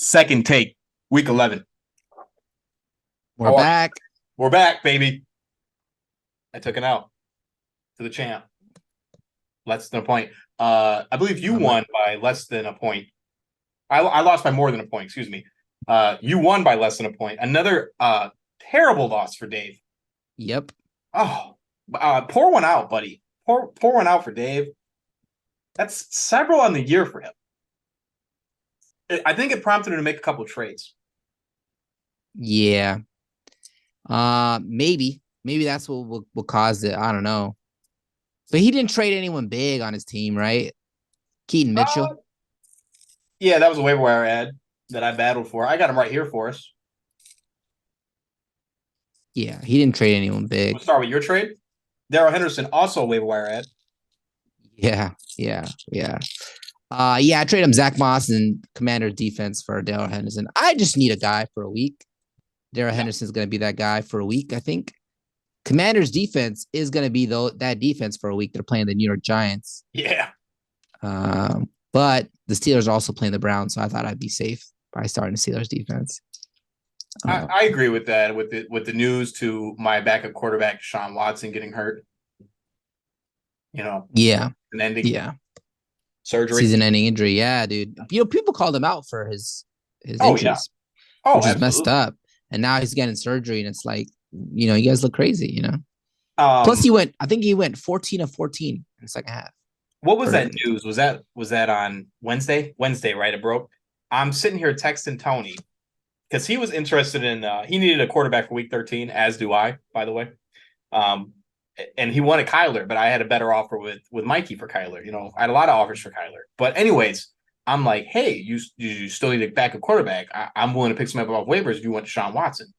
Second take, week 11. We're back. We're back, baby. I took it out to the champ. Less than a point. I believe you won by less than a point. I lost by more than a point, excuse me. You won by less than a point. Another terrible loss for Dave. Yep. Oh, pour one out, buddy. Pour one out for Dave. That's several on the year for him. I think it prompted him to make a couple of trades. Yeah. Maybe that's what caused it. I don't know. But he didn't trade anyone big on his team, right? Keaton Mitchell. Yeah, that was a waiver wire ad that I battled for. I got him right here for us. Yeah, he didn't trade anyone big. We'll start with your trade. Darrell Henderson, also a waiver wire ad. Yeah. I traded him Zach Moss and Commander defense for Darrell Henderson. I just need a guy for a week. Darrell Henderson's going to be that guy for a week, I think. Commander's defense is going to be that defense for a week. They're playing the New York Giants. Yeah. But the Steelers are also playing the Browns, so I thought I'd be safe by starting the Steelers defense. I agree with that. With the news to my backup quarterback Deshaun Watson getting hurt. Yeah, an ending. Yeah, surgery, season-ending injury. Yeah, dude. People called him out for his injuries, which absolutely. is messed up. And now he's getting surgery, and it's like, you guys look crazy, Plus, I think he went 14 of 14 in the second half. What was that news? Was that on Wednesday? Wednesday, right? It broke. I'm sitting here texting Tony because he was interested in. He needed a quarterback for Week 13, as do I, by the way. And he wanted Kyler, but I had a better offer with Mikey for Kyler. I had a lot of offers for Kyler. But anyways, I'm like, hey, you still need a backup quarterback. I'm willing to pick somebody up off waivers if you want Deshaun Watson.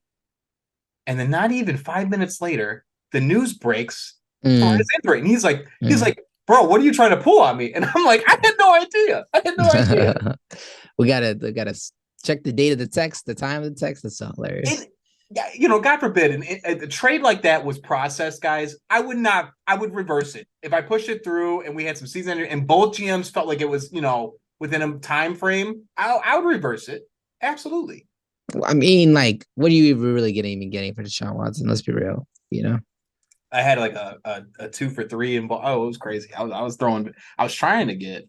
And then not even 5 minutes later, the news breaks for his injury, and he's like, bro, what are you trying to pull on me? And I'm like, I had no idea. We gotta check the date of the text, the time of the text. That's so hilarious. God forbid, a trade like that was processed, guys. I would reverse it if I pushed it through and we had some season and both GMs felt like it was, within a time frame. I would reverse it. Absolutely. I mean, like, what are you really getting for Deshaun Watson? Let's be real, I had like a 2 for 3 and it was crazy. I was trying to get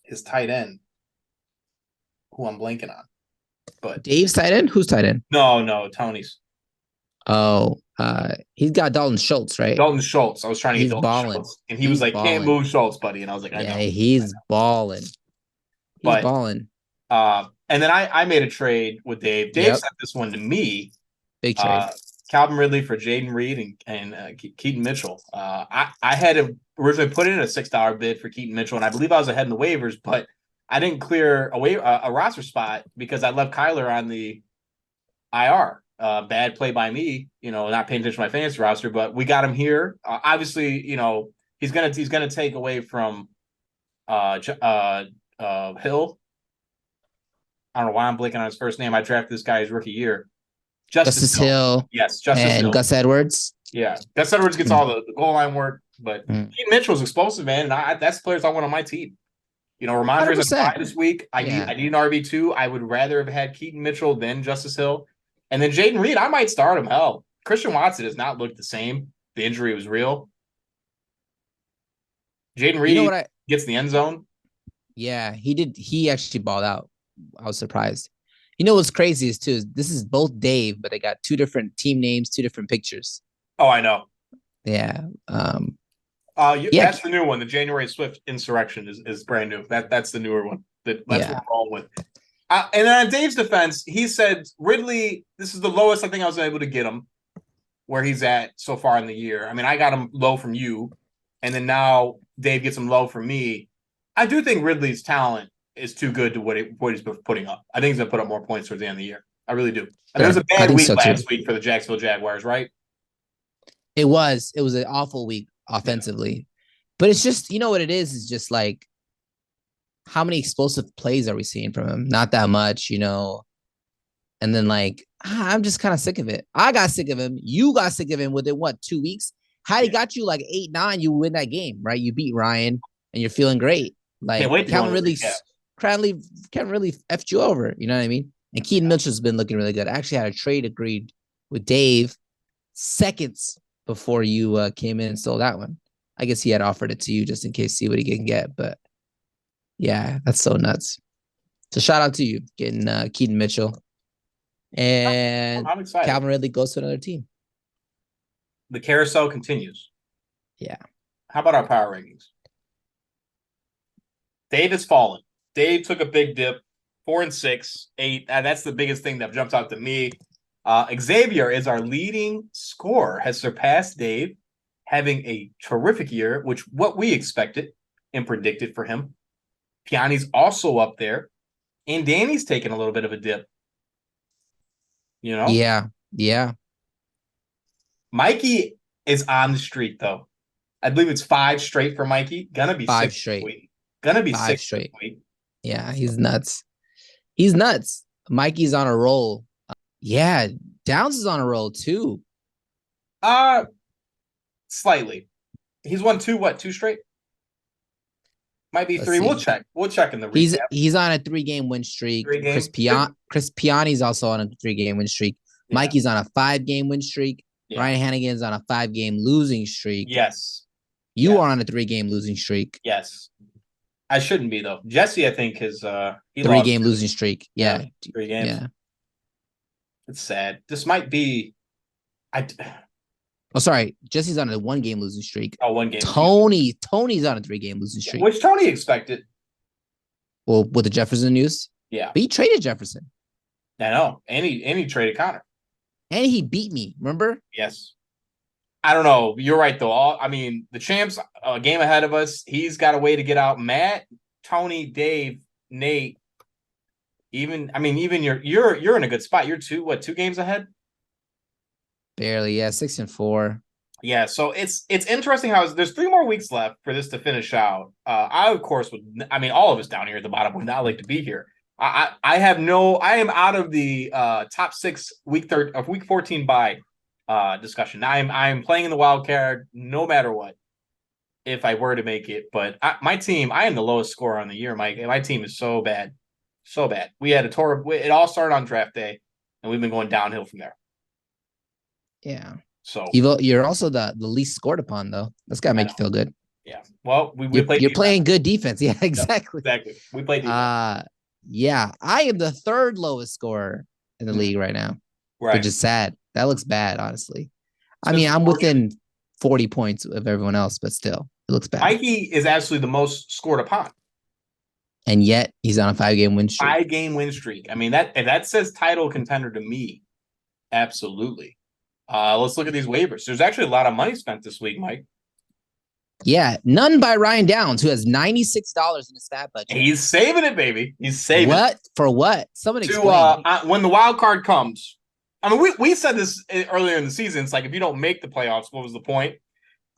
his tight end, who I'm blanking on. But Dave's tight end? Who's tight end? No, Tony's. Oh, he's got Dalton Schultz, right? Dalton Schultz. I was trying to get Dalton Schultz, and he was like, balling. Can't move Schultz, buddy. And I was like, I know. He's balling. He's balling. And then I made a trade with Dave. Dave sent this one to me. Big trade. Calvin Ridley for Jaden Reed and Keaton Mitchell. I had originally put in a $6 bid for Keaton Mitchell, and I believe I was ahead in the waivers, but I didn't clear a roster spot because I left Kyler on the IR. Bad play by me, not paying attention to my fantasy roster, but we got him here. Obviously, he's gonna take away from Hill. I don't know why I'm blanking on his first name. I drafted this guy his rookie year. Justice Hill. Yes, Justice Hill. And Gus Edwards. Yeah, Gus Edwards gets all the goal line work, but Keaton Mitchell's explosive, man, and that's the players I want on my team. Ramondre's a bye this week. I need an RB2. I would rather have had Keaton Mitchell than Justice Hill. And then Jaden Reed, I might start him. Hell, Christian Watson does not look the same. The injury was real. Jaden Reed gets the end zone. Yeah, he did. He actually balled out. I was surprised. What's crazy is, too, this is both Dave, but they got two different team names, two different pictures. Oh, I know. Yeah. That's the new one. The January Swift insurrection is brand new. That's the newer one. That's what we're rolling with. And then on Dave's defense, he said Ridley, this is the lowest I think I was able to get him where he's at so far in the year. I mean, I got him low from you, and then now Dave gets him low from me. I do think Ridley's talent is too good to what he's putting up. I think he's going to put up more points towards the end of the year. I really do. And there was a bad week last week for the Jacksonville Jaguars, right? It was an awful week offensively. But it's just, what it is just like, how many explosive plays are we seeing from him? Not that much, And then I'm just kind of sick of it. I got sick of him. You got sick of him within 2 weeks? Had he got you 8-9, you win that game, right? You beat Ryan and you're feeling great. Calvin Ridley, Cranley can't really F you over. You know what I mean? And Keaton Mitchell's been looking really good. I actually had a trade agreed with Dave seconds before you came in and stole that one. I guess he had offered it to you just in case, see what he can get. But yeah, that's so nuts. So shout out to you getting Keaton Mitchell. And I'm excited. Calvin Ridley goes to another team. The carousel continues. Yeah. How about our power rankings? Dave has fallen. Dave took a big dip, 4 and 6, 8. That's the biggest thing that jumps out to me. Xavier is our leading scorer, has surpassed Dave, having a terrific year, which what we expected and predicted for him. Piani's also up there, and Danny's taken a little bit of a dip. You know? Yeah. Mikey is on the streak, though. I believe it's 5 straight for Mikey. Gonna be 5 6 straight. Gonna be 5 6 straight. Week. Yeah, he's nuts. He's nuts. Mikey's on a roll. Yeah, Downs is on a roll too. Slightly. He's won 2 straight? Might be 3. We'll check. We'll check in the recap. He's on a 3-game win streak. 3 games. Chris Piani's also on a 3-game win streak. Yeah. Mikey's on a 5-game win streak. Yeah. Ryan Hannigan's on a 5-game losing streak. Yes. You are on a 3-game losing streak. Yes. I shouldn't be though. Jesse, I think, is 3-game losing streak. Yeah. 3 games. Yeah. It's sad. This might be. Oh, sorry. Jesse's on a 1-game losing streak. Oh, 1 game. Tony's on a 3-game losing streak. Which Tony expected. Well, with the Jefferson news. Yeah. But he traded Jefferson. I know. And he traded Connor. And he beat me. Remember? Yes. I don't know. You're right though. The champ's a game ahead of us. He's got a way to get out. Matt, Tony, Dave, Nate. Even you're in a good spot. You're 2 games ahead? Barely, yeah, 6 and 4. Yeah, so it's interesting how there's 3 more weeks left for this to finish out. I of course all of us down here at the bottom would not like to be here. I am out of the top 6 week 14 bye discussion. I'm playing in the wild card no matter what if I were to make it. But my team, I am the lowest scorer on the year, Mike. My team is so bad. So bad. We had it all started on draft day, and we've been going downhill from there. Yeah. So you're also the least scored upon, though. That's gotta make you feel good. Yeah. Well, you're playing good defense. Yeah, exactly. Exactly. We play defense. Yeah. I am the 3rd lowest scorer in the league right now. Right. Which is sad. That looks bad, honestly. I'm within 40 points of everyone else, but still, it looks bad. Mikey is actually the most scored upon. And yet he's on a 5-game win streak. 5-game win streak. That says title contender to me. Absolutely. Let's look at these waivers. There's actually a lot of money spent this week, Mike. Yeah, none by Ryan Downs, who has $96 in his stat budget. He's saving it, baby. He's saving it. For what? Someone explain. When the wild card comes. We said this earlier in the season. It's like, if you don't make the playoffs, what was the point?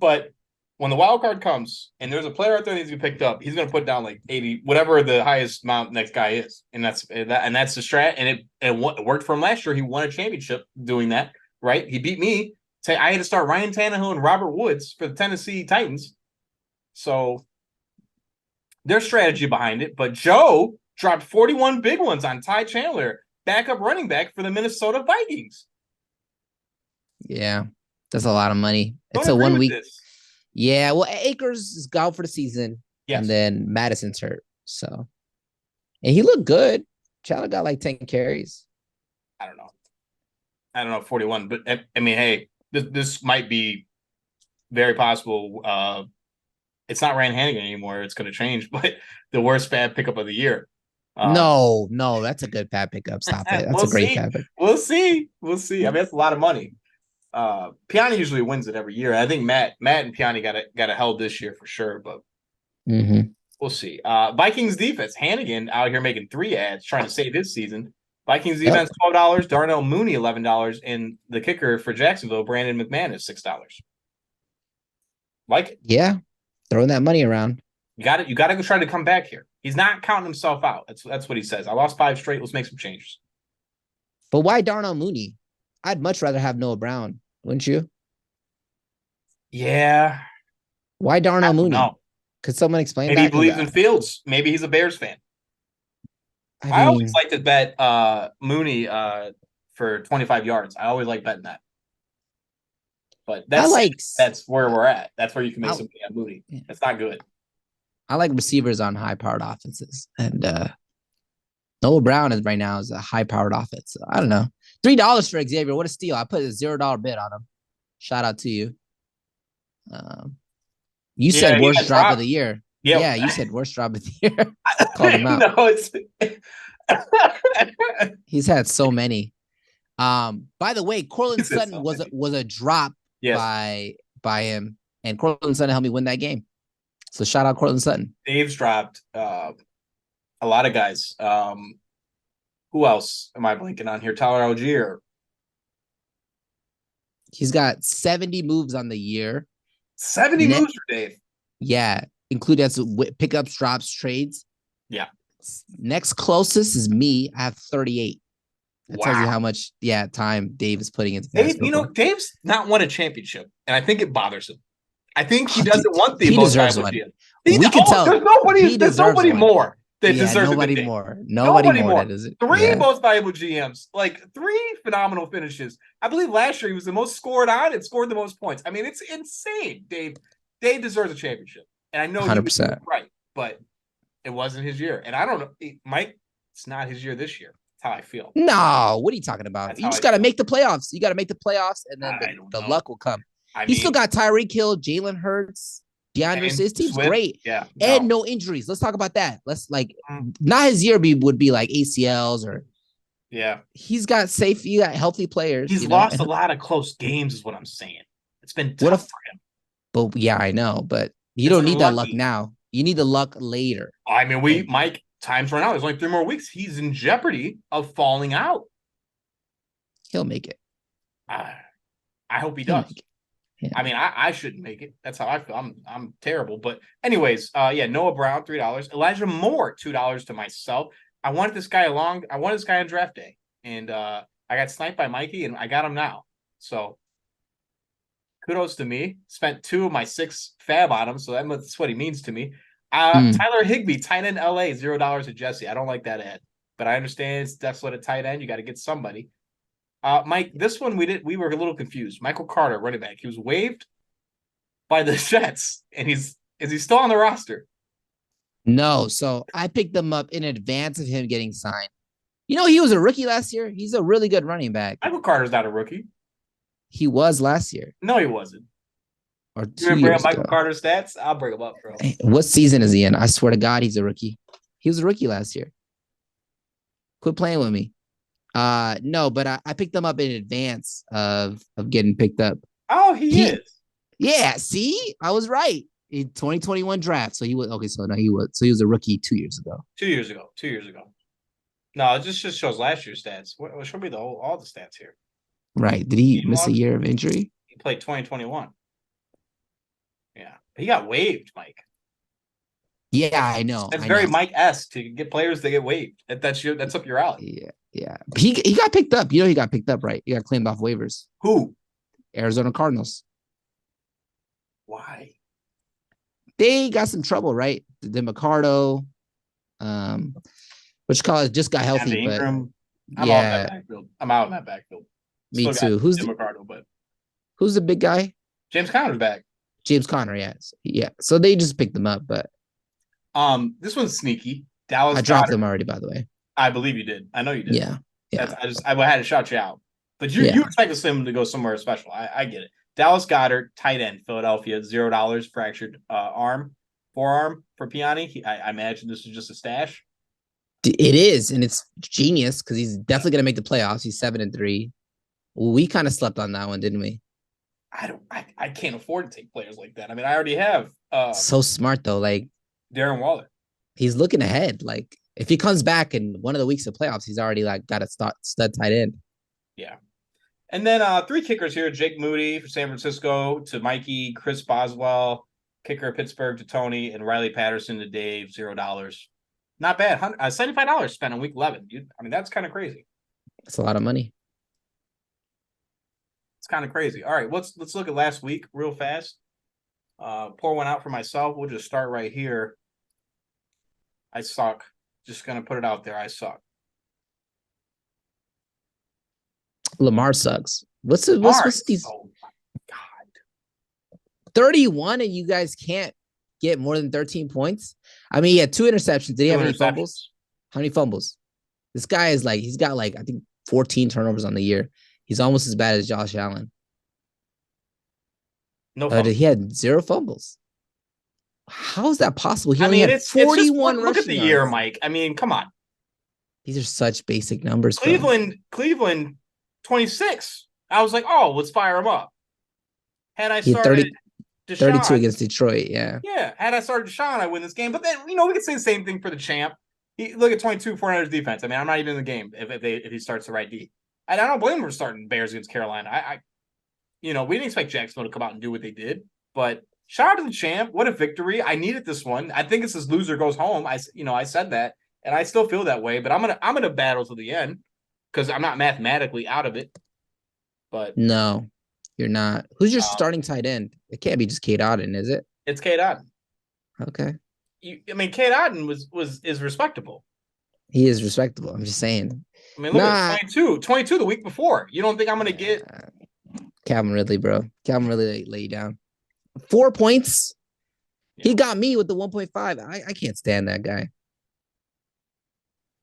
But when the wild card comes and there's a player out there that needs to be picked up, he's going to put down like 80, whatever the highest amount next guy is. And that's the strat. And it worked for him last year. He won a championship doing that, right? He beat me. I had to start Ryan Tannehill and Robert Woods for the Tennessee Titans. So there's strategy behind it. But Joe dropped 41 big ones on Ty Chandler, backup running back for the Minnesota Vikings. Yeah, that's a lot of money. It's a 1 week. Yeah, well, Akers is gone for the season. Yes. And then Madison's hurt. So, and he looked good. Chandler got like 10 carries. I don't know, 41. But hey, this might be very possible. It's not Ryan Hannigan anymore. It's going to change, but the worst bad pickup of the year. No, that's a good bad pickup. Stop it. That's a great bad pickup. We'll see. That's a lot of money. Piani usually wins it every year. I think Matt and Piani got a held this year for sure, but we'll see. Vikings defense, Hannigan out here making 3 ads, trying to save his season. Vikings defense, $12. Darnell Mooney, $11, and the kicker for Jacksonville, Brandon McManus, $6. Like it. Yeah, throwing that money around. You got to go try to come back here. He's not counting himself out. That's what he says. I lost 5 straight. Let's make some changes. But why Darnell Mooney? I'd much rather have Noah Brown, wouldn't you? Yeah. Why Darnell Mooney? Could someone explain Maybe that? He believes in Fields. Maybe he's a Bears fan. I I always mean, like to bet Mooney for 25 yards. I always like betting that. But I like that's where we're at. That's where you can make I, some money on Mooney. That's not good. I like receivers on high powered offenses, and Noah Brown is right now is a high powered offense. So I don't know. $3 for Xavier. What a steal! I put a $0 bid on him. Shout out to you. Um, you Yeah, said he worst got drop of dropped. the year. Yep. Yeah, you said worst drop of the year. Called him out. No, it's He's had so many. By the way, Cortland it's Sutton so was many. a drop Yes. by him, and Cortland Sutton helped me win that game. So shout out Cortland Sutton. Dave's dropped a lot of guys. Who else am I blinking on here? Tyler Algier. He's got 70 moves on the year. 70 Net, moves for Dave. yeah, including as pickups, drops, trades. Yeah. Next closest is me. I have 38. That tells you Wow. how much, time Dave is putting into fantasy Dave, football. Dave's not won a championship, and I think it bothers him. I think he doesn't want the He most deserves valuable one. GM. We can tell he There's deserves nobody one. more that Yeah, deserves it than nobody Dave. more. Nobody more. That is it. Three Yeah. most valuable GMs, like 3 phenomenal finishes. I believe last year he was the most scored on and scored the most points. I mean, it's insane. Dave deserves a championship. And I know he was 100%. right, but it wasn't his year. And I don't know, Mike, it's not his year this year. That's how I feel. No, what are you talking about? That's You how just I got to feel. make the playoffs. You got to make the playoffs, and then I don't the know. luck will come. I He still mean, got Tyreek Hill, Jalen Hurts, DeAndre. and His team's Swift, great, yeah, and no injuries. Let's talk about that. Let's Mm. not his year would be like ACLs or Yeah. he's got safe. You got healthy players. He's lost a lot of close games, is what I'm saying. It's been What tough if? for him. But yeah, I know. But you It's don't need that luck unlucky. now. You need the luck later. I mean, And Mike, time's run out. There's only 3 more weeks. He's in jeopardy of falling out. he'll make it. I hope he He'll does. make it. Yeah. I mean, I shouldn't make it. That's how I feel. I'm terrible. But anyways, Noah Brown, $3. Elijah Moore, $2 to myself. I wanted this guy on draft day. And I got sniped by Mikey, and I got him now. So kudos to me. Spent 2 of my 6 fab on him, so that's what he means to me. Tyler Higbee, tight end LA, $0 to Jesse. I don't like that ad, but I understand it's definitely a tight end. You got to get somebody. Mike, this one we were a little confused. Michael Carter, running back. He was waived by the Jets, and is he still on the roster? No, so I picked him up in advance of him getting signed. You know, he was a rookie last year. He's a really good running back. Michael Carter's not a rookie. He was last year. No, he wasn't. Or You 2 gonna bring years up Michael ago. Carter's stats? I'll bring him up, bro. What season is he in? I swear to God, he's a rookie. He was a rookie last year. Quit playing with me. No, but I picked them up in advance of getting picked up. Oh, he is. Yeah, see? I was right. In 2021 draft. So he was okay, so no, he was a rookie 2 years ago. 2 years ago. 2 years ago. No, it just shows last year's stats. Show me all the stats here. Right. Did he miss a year of injury? He played 2021. Yeah. He got waived, Mike. Yeah, I know. That's very Mike-esque to get players that get waived. That's up your alley. Yeah, yeah. He got picked up. You know, he got picked up, right? He got claimed off waivers. Who? Arizona Cardinals. Why? They got some trouble, right? The McCardo, which college just got healthy, but I'm yeah, out in that backfield. I'm out in that backfield. Me too. Who's the big guy? James Conner's back. James Conner, yes. Yeah. So they just picked them up, but this one's sneaky. Dallas. I dropped them already, by the way. I believe you did. I know you did. Yeah. Yeah. I had to shout you out. But you expected him to go somewhere special. I get it. Dallas Goedert, tight end, Philadelphia, $0, fractured forearm for Piani. I imagine this is just a stash. It is, and it's genius because he's definitely going to make the playoffs. He's 7-3. We kind of slept on that one, didn't we? I can't afford to take players like that. I mean, I already have. So smart though, like Darren Waller. He's looking ahead. Like if he comes back in one of the weeks of playoffs, he's already like got a stud tight end. Yeah. And then 3 kickers here: Jake Moody for San Francisco to Mikey, Chris Boswell, kicker Pittsburgh to Tony, and Riley Patterson to Dave, $0. Not bad. $75 spent on week 11. I mean, that's kind of crazy. That's a lot of money. It's kind of crazy. All right, let's look at last week real fast. Pour one out for myself. We'll just start right here. I suck. Just gonna put it out there. I suck. Lamar sucks. What's these Oh my god. 31 and you guys can't get more than 13 points? I mean, he had 2 interceptions. Did he have any fumbles? How many fumbles? This guy is like, he's got like, I think 14 turnovers on the year. He's almost as bad as Josh Allen. No fumbles. He had 0 fumbles. How is that possible? He I only mean, had 41 look at the rushing year, yards. Mike. I mean, come on. These are such basic numbers, bro. Cleveland, 26. I was like, oh, let's fire him up. Had I He had started 32 Deshaun, against Detroit, yeah. yeah. Had I started Deshaun, I win this game. But then, we could say the same thing for the champ. Look at 22 400 defense. I mean, I'm not even in the game if he starts the right D. I don't blame him for starting Bears against Carolina. We didn't expect Jacksonville to come out and do what they did, but shout out to the champ. What a victory. I needed this one. I think it's this loser goes home. I said that, and I still feel that way, but I'm gonna battle to the end because I'm not mathematically out of it. But no, you're not. Who's your starting tight end? It can't be just Cade Otton, is it? It's Cade Otton. Okay. Cade Otton is respectable. He is respectable. I'm just saying. I mean, look at 22 the week before. You don't think I'm gonna get Calvin Ridley, bro? Calvin Ridley lay you down. 4 points. Yeah. He got me with the 1.5. I can't stand that guy.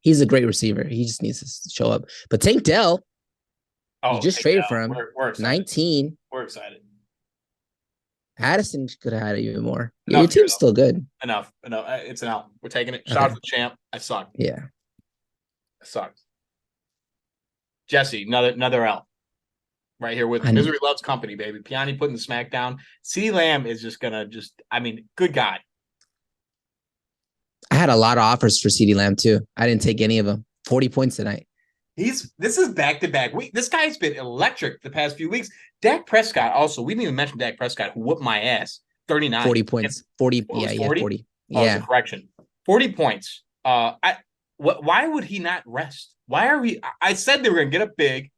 He's a great receiver. He just needs to show up. But Tank Dell, you just traded for him. We're excited. 19. We're excited. Addison could have had it even more. Your team's still good. Enough. It's an L. We're taking it. Shout out to the champ. I suck. Yeah. I sucked. Jesse, another L. Right here with Misery Loves Company, baby. Piani putting the smack down. CeeDee Lamb is just gonna good guy. I had a lot of offers for CeeDee Lamb too. I didn't take any of them. 40 points tonight. This is back-to-back week. This guy's been electric the past few weeks. Dak Prescott also. We didn't even mention Dak Prescott, who whooped my ass. 39. 40 points. 40. Yeah, 40? 40. Yeah. Correction. 40 points. Why would he not rest? Why are we? I said they were gonna get up big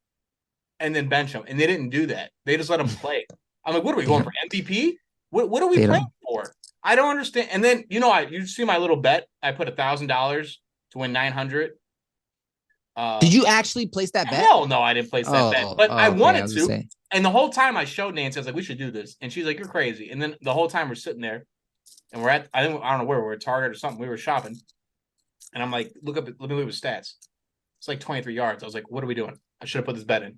and then bench him, and they didn't do that. They just let him play. I'm like, what are we going for? MVP? What are we playing for? I don't understand. And then you see my little bet. I put $1,000 to win 900. Did you actually place that bet? Hell no, I didn't place that bet. But I wanted to. And the whole time I showed Nancy, I was like, we should do this. And she's like, you're crazy. And then the whole time we're sitting there, and we're at I don't know where we're at Target or something. We were shopping, and I'm like, let me look at his stats. It's like 23 yards. I was like, what are we doing? I should have put this bet in.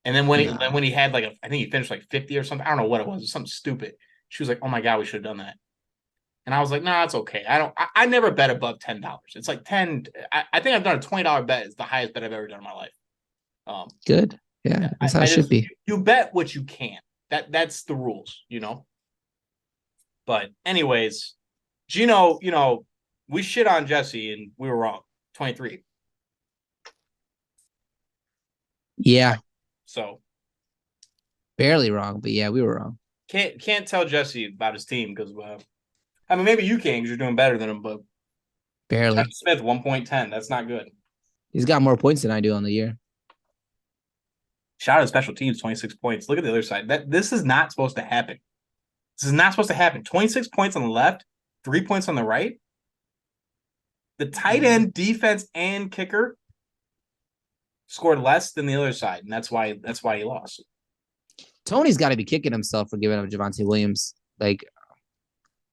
And then when he had I think he finished like 50 or something. I don't know what it was. Something stupid. She was like, oh my God, we should have done that. And I was like, nah, it's okay. I never bet above $10. It's like 10. I think I've done a $20 bet. It's the highest bet I've ever done in my life. Good. Yeah, that's how it should be. You bet what you can. That's the rules, But anyways, Gino, we shit on Jesse and we were wrong. 23. Yeah. So barely wrong, but yeah, we were wrong. Can't tell Jesse about his team because maybe you can because you're doing better than him, but barely. Smith 1.10. That's not good. He's got more points than I do on the year. Shout out to special teams, 26 points. Look at the other side. This is not supposed to happen. This is not supposed to happen. 26 points on the left, 3 points on the right. The tight end, defense, and kicker scored less than the other side, and that's why he lost. Tony's got to be kicking himself for giving up Javonte Williams. Like,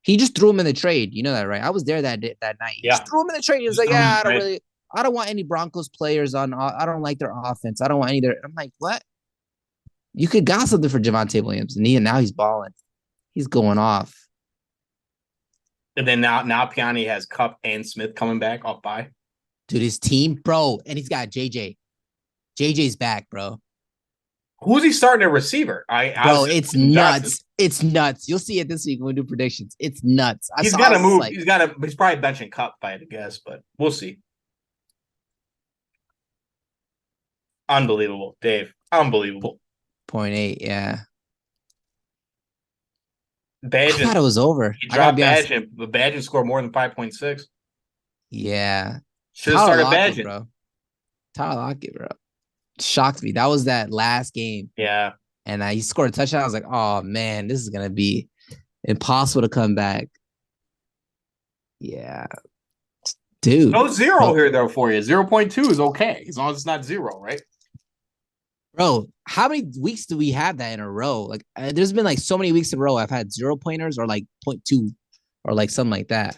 he just threw him in the trade. You know that, right? I was there that night. He just threw him in the trade. He was like, I don't want any Broncos players on. I don't like their offense. I don't want any of their. I'm like, what? You could got something for Javonte Williams, and now he's balling. He's going off. And then now Piani has Cup and Smith coming back off by. Dude, his team, bro, and he's got JJ. JJ's back, bro. Who's he starting at receiver? It's nuts. It's nuts. You'll see it this week when we do predictions. It's nuts. He's got to move. He's probably benching Cup, if I had to guess, but we'll see. Unbelievable, Dave. Unbelievable. 0.8, yeah. Badgett, I thought it was over. He dropped Badgett, but Badgett scored more than 5.6. Yeah. Should have started Badgett. Bro. Tyler Lockett, bro. Shocked me. That was that last game. Yeah. And he scored a touchdown. I was like, oh, man, this is going to be impossible to come back. Yeah. dude. No zero Bro, here though for you. 0.2 is okay as long as it's not zero, right? bro, how many weeks do we have that in a row? Like, there's been like so many weeks in a row I've had 0 pointers or like 0.2 or like something like that.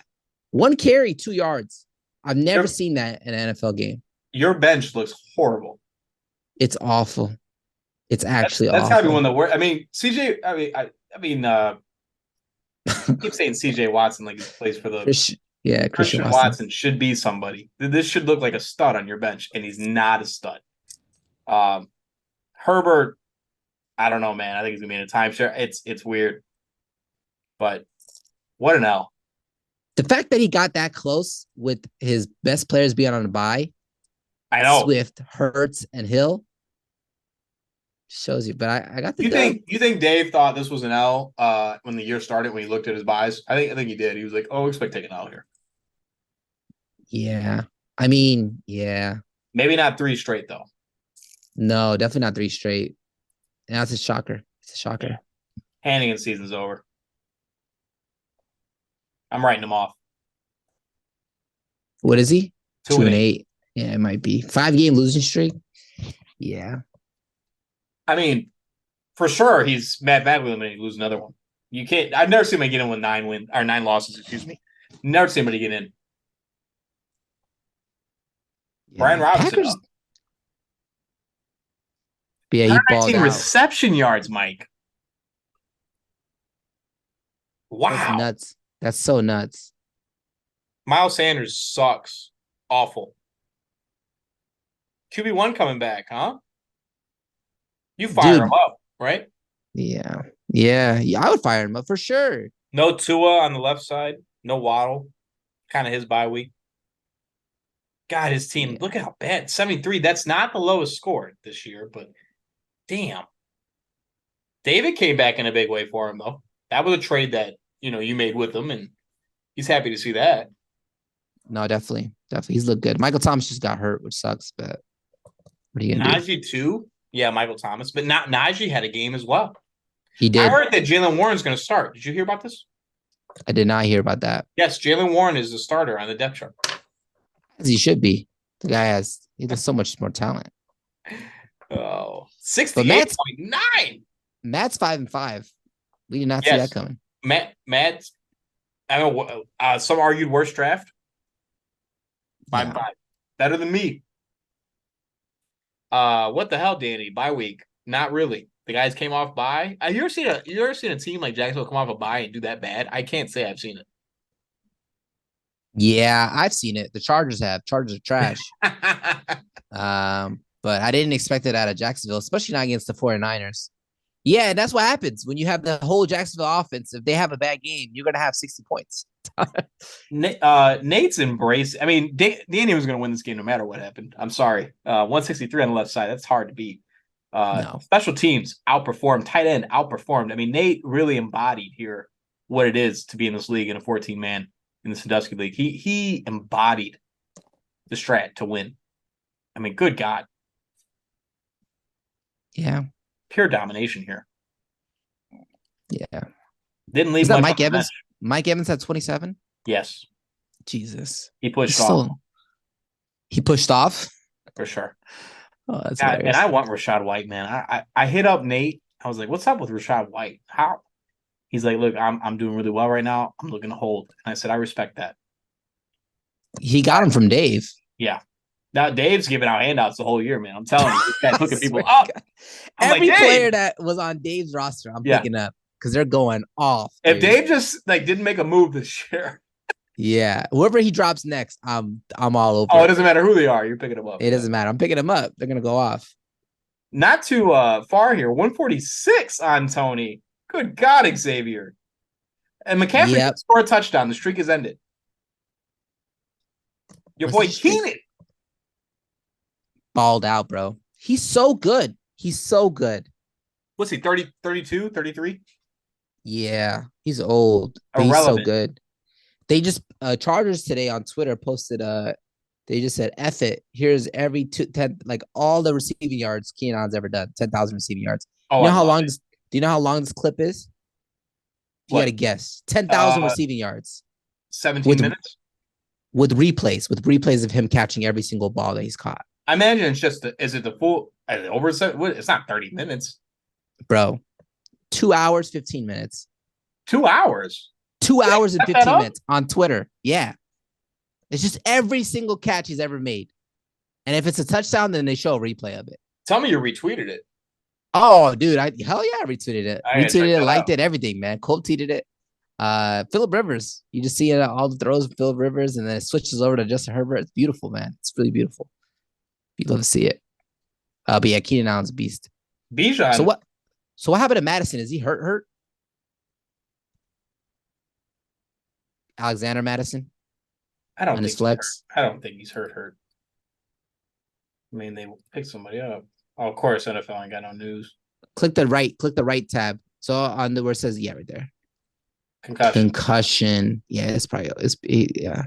One carry, 2 yards. I've never seen that in an NFL game. Your bench looks horrible. It's awful. It's actually That's gotta be awful. one of the worst. I mean, CJ. I keep saying CJ Watson like he plays for the Christian Christian Watson. Watson should be somebody. This should look like a stud on your bench, and he's not a stud. Herbert, I don't know, man. I think he's gonna be in a timeshare. It's weird, but what an L. The fact that he got that close with his best players being on a bye, I know. Swift, Hurts, and Hill, shows you. But I got the you think Dave thought this was an L when the year started when he looked at his buys? I think he did. He was like, "Oh, expect taking an L here." Yeah. I mean, yeah. Maybe not 3 straight though. No, definitely not 3 straight. And that's a shocker. It's a shocker. Yeah. Hannigan season's over. I'm writing him off. What is he? 2-8. Yeah, it might be 5-game losing streak. Yeah. I mean, for sure, he's Matt Badley when he lose another one. You can't. I've never seen him get in with 9 losses. Excuse me. Never seen him get in. Yeah. Brian Robinson. Packers. Yeah, he balled out. Reception yards, Mike. Wow. That's nuts. That's so nuts. Miles Sanders sucks. Awful. QB1 coming back, huh? You fire him up, right? Yeah. I would fire him up for sure. No Tua on the left side. No Waddle. Kind of his bye week. God, his team, look at how bad. 73. That's not the lowest score this year, but damn. David came back in a big way for him, though. That was a trade that, you made with him, and he's happy to see that. No, definitely. He's looked good. Michael Thomas just got hurt, which sucks, but what are you going to do? Najee, too. Yeah, Michael Thomas. But Najee had a game as well. He did. I heard that Jalen Warren's going to start. Did you hear about this? I did not hear about that. Yes, Jalen Warren is the starter on the depth chart. As he should be. The guy has so much more talent. Oh, 68.9. Matt's 5-5. We did not see that coming. Matt's, I don't know, some argued worst draft. 5-5. Better than me. What the hell, Danny? Bye week. Not really. The guys came off bye. You ever seen a team like Jacksonville come off a bye and do that bad? I can't say I've seen it. Yeah, I've seen it. The Chargers have. Chargers are trash. But I didn't expect it out of Jacksonville, especially not against the 49ers. Yeah, that's what happens when you have the whole Jacksonville offense. If they have a bad game, you're gonna have 60 points. Nate's embrace. I mean, Danny was gonna win this game no matter what happened. I'm sorry. 163 on the left side. That's hard to beat. No. Special teams outperformed. Tight end outperformed. I mean, Nate really embodied here what it is to be in this league in a 14-man in the Sandusky League. He embodied the strat to win. I mean, good God. Yeah. Pure domination here. Yeah. Didn't leave much. Is that Mike Evans? Mike Evans had 27? Yes. Jesus. He pushed off. He pushed off? For sure. Oh, that's and I want Rachaad White, man. I hit up Nate. I was like, what's up with Rachaad White? How? He's like, look, I'm doing really well right now. I'm looking to hold. And I said, I respect that. He got him from Dave. Yeah. Now Dave's giving out handouts the whole year, man. I'm telling you, this guy's hooking people up. Every player that was on Dave's roster, I'm picking up because they're going off. Dude. If Dave just didn't make a move this year. Yeah. Whoever he drops next, I'm all over. Oh, it doesn't matter who they are. You're picking them up. It doesn't matter. I'm picking them up. They're gonna go off. Not too far here. 146 on Tony. Good God, Xavier. And McCaffrey scored a touchdown. The streak is ended. Your boy Keenan balled out, bro. He's so good. He's so good. What's he, 30, 32, 33? Yeah, he's old. But he's so good. They just Chargers today on Twitter posted they just said F it. Here's every 10 all the receiving yards Keenan's ever done. 10,000 receiving yards. Oh, you know how long do you know how long this clip is? You gotta guess. 10,000 receiving yards. 17 minutes. with replays of him catching every single ball that he's caught. I imagine it's just is it the full over? It's not 30 minutes, bro. 2 hours, 15 minutes. 2 hours. 2 hours and 15 minutes on Twitter. Yeah. It's just every single catch he's ever made. And if it's a touchdown, then they show a replay of it. Tell me you retweeted it. Oh, dude. Hell yeah, I retweeted it. Retweeted it, liked it, everything, man. Cold tweeted it. Phillip Rivers. You just see all the throws of Phillip Rivers, and then it switches over to Justin Herbert. It's beautiful, man. It's really beautiful. You'd love to see it. But yeah, Keenan Allen's a beast. Bijan. So what happened to Madison? Is he hurt? Alexander Madison? I don't think his flex. I don't think he's hurt. I mean, they picked somebody up. Oh, of course, NFL ain't got no news. Click the right tab. So on the where it says right there. Concussion. Yeah, it's probably yeah.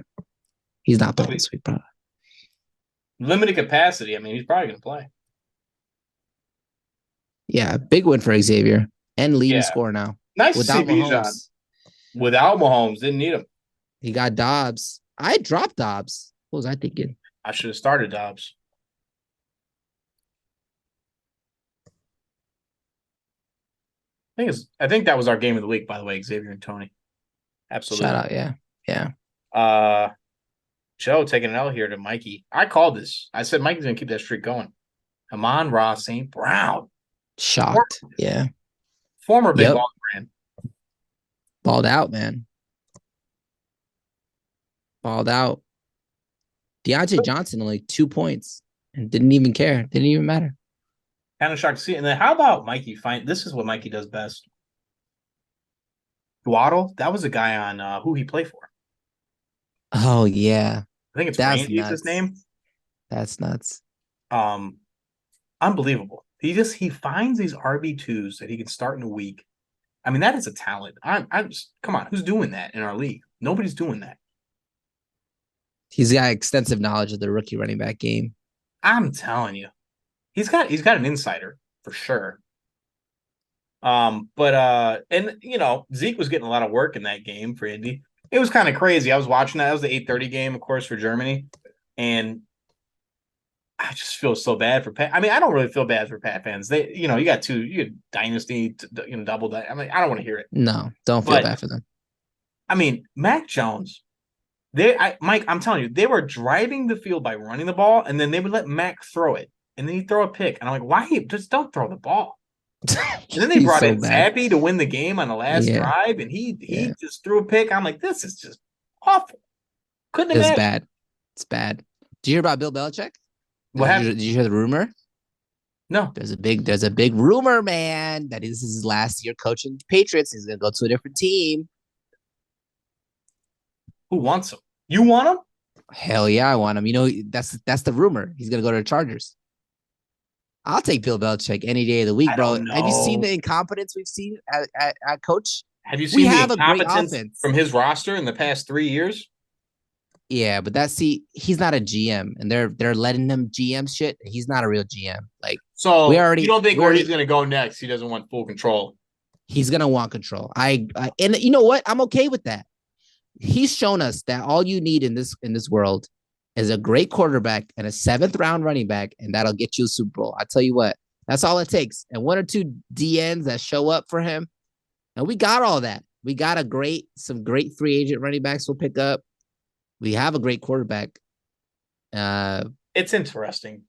He's not playing this week, probably. Limited capacity. I mean, he's probably gonna play. Yeah, big win for Xavier and leading score now. Nice to see Bijan. Without Mahomes, didn't need him. He got Dobbs. I dropped Dobbs. What was I thinking? I should have started Dobbs. I think that was our game of the week, by the way, Xavier and Tony. Absolutely. Shout out, yeah. Joe taking an L here to Mikey. I called this. I said Mikey's gonna keep that streak going. Amon-Ra St. Brown. Shocked. Yeah. Former big ball brand. Balled out, man. Balled out. Deontay Johnson only 2 points and didn't even care. Didn't even matter. Kind of shocked to see it. And then how about Mikey? This is what Mikey does best. Dwaddle, that was a guy on who he played for. Oh, yeah. I think it's Randy is his name. That's nuts. Unbelievable. He finds these RB2s that he can start in a week. I mean, that is a talent. I'm just come on, who's doing that in our league? Nobody's doing that. He's got extensive knowledge of the rookie running back game. I'm telling you. He's got an insider for sure. And Zeke was getting a lot of work in that game for Indy. It was kind of crazy. I was watching that. It was the 8:30 game, of course, for Germany. And I just feel so bad for Pat. I mean, I don't really feel bad for Pat fans. You got Dynasty, double. I mean, I don't want to hear it. No, don't feel bad for them. I mean, Mac Jones, Mike, I'm telling you, they were driving the field by running the ball, and then they would let Mac throw it. And then he'd throw a pick. And I'm like, why? Just don't throw the ball. And then they brought in Zappy to win the game on the last drive, and he just threw a pick. I'm like, this is just awful. Couldn't imagine. It's bad. Did you hear about Bill Belichick? What happened? Did you hear the rumor? No. There's a big rumor, man, that this is his last year coaching the Patriots. He's gonna go to a different team. Who wants him? You want him? Hell yeah, I want him. That's the rumor. He's gonna go to the Chargers. I'll take Bill Belichick any day of the week, bro. Have you seen the incompetence we've seen at coach? Have you seen the incompetence from his roster in the past 3 years? Yeah, but he's not a GM, and they're letting him GM shit. He's not a real GM. You don't think where he's gonna go next? He doesn't want full control. He's gonna want control. And you know what? I'm okay with that. He's shown us that all you need in this world is a great quarterback and a 7th round running back, and that'll get you a Super Bowl. I tell you what, that's all it takes. And 1 or 2 DNs that show up for him. And we got all that. We got some great free agent running backs we'll pick up. We have a great quarterback. It's interesting.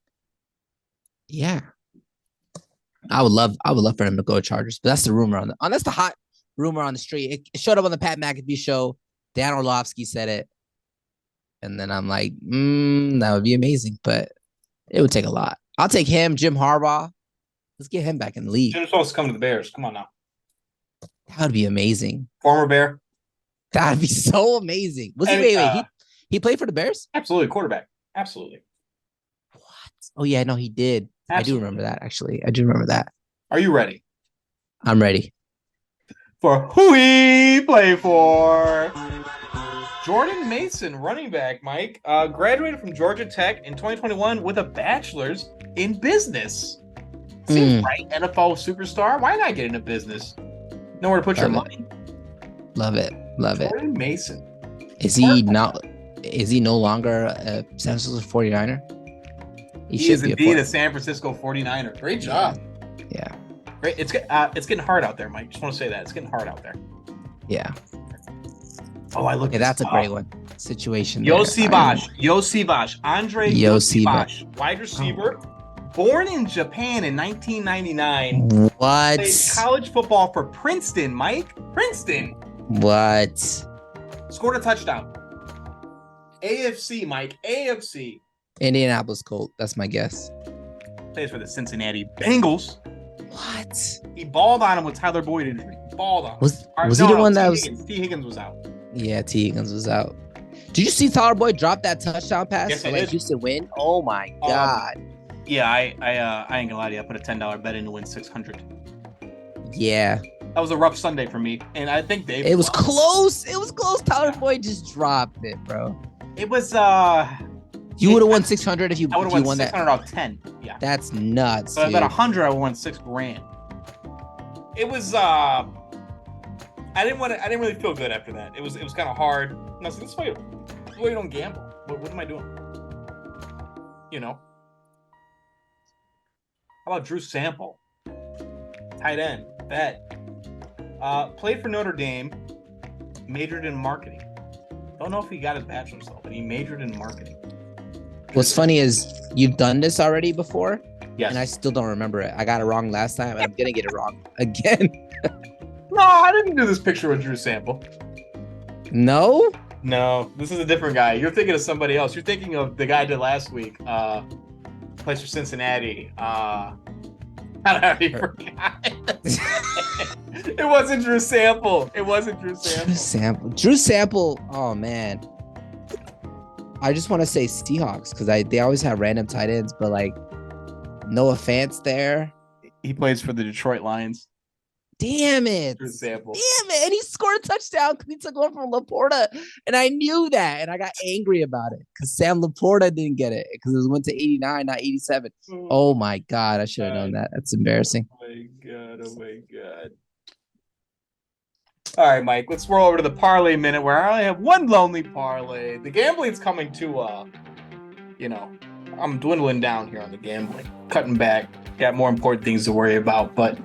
Yeah. I would love for him to go to Chargers, but that's the rumor that's the hot rumor on the street. It showed up on the Pat McAfee show. Dan Orlovsky said it. And then I'm like, that would be amazing, but it would take a lot. I'll take him, Jim Harbaugh. Let's get him back in the league. Jim's supposed to come to the Bears. Come on now. That would be amazing. Former Bear. That would be so amazing. He played for the Bears? Absolutely. Quarterback. Absolutely. What? Oh, yeah, no, he did. Absolutely. I do remember that, actually. I do remember that. Are you ready? I'm ready. For who he played for. Jordan Mason, running back, Mike, graduated from Georgia Tech in 2021 with a bachelor's in business. Seems right, NFL superstar. Why not get into business? Nowhere to put your money. Love it. Jordan Mason. Is he not? Is he no longer a San Francisco 49er? He is indeed a San Francisco 49er. Great job. Yeah. Great. It's getting hard out there, Mike. Just want to say that. It's getting hard out there. Yeah. Oh, I look. Yeah, that's a great one. Situation. Yossi Bosch. Andre Yossi Bosch. Wide receiver. Born in Japan in 1999. What? Played college football for Princeton, Mike. Princeton. What? Scored a touchdown. AFC, Mike. AFC. Indianapolis Colt. That's my guess. Plays for the Cincinnati Bengals. What? He balled on him with Tyler Boyd injury. Balled on him. Was he the one that was? T. Higgins was out. Yeah, T. Higgins was out. Did you see Tyler Boyd drop that touchdown pass Yes, for like Houston win? Oh my God. Yeah, I ain't gonna lie to you. I put a $10 bet in to win 600. Yeah. That was a rough Sunday for me, and I think Dave. It was close. It was close. Tyler Boyd just dropped it, bro. It was. You would have won 600 if you. I would have won 600 that. Off 10. Yeah. That's nuts. So I bet 100. I would have won $6,000. It was. I didn't really feel good after that. It was kind of hard. And I was like, this is why you don't gamble. What am I doing? You know. How about Drew Sample? Tight end. Bet. Played for Notre Dame. Majored in marketing. Don't know if he got his bachelor's though, but he majored in marketing. What's funny is you've done this already before. Yes. And I still don't remember it. I got it wrong last time, and I'm gonna get it wrong again. No, I didn't do this picture with Drew Sample. No? No, this is a different guy. You're thinking of somebody else. You're thinking of the guy I did last week. Plays for Cincinnati. I already forgot. It wasn't Drew Sample. Drew Sample. Oh man. I just want to say Seahawks because they always have random tight ends, but like Noah Fant's there. He plays for the Detroit Lions. Damn it. Drew Sample. Damn it. And he scored a touchdown because he took one from Laporta. And I knew that. And I got angry about it because Sam Laporta didn't get it because it went to 89, not 87. Oh my God. I should have known that. That's embarrassing. Oh my God. All right, Mike, let's roll over to the Parlay Minute where I only have one lonely parlay. The gambling's coming to, I'm dwindling down here on the gambling. Cutting back. Got more important things to worry about. But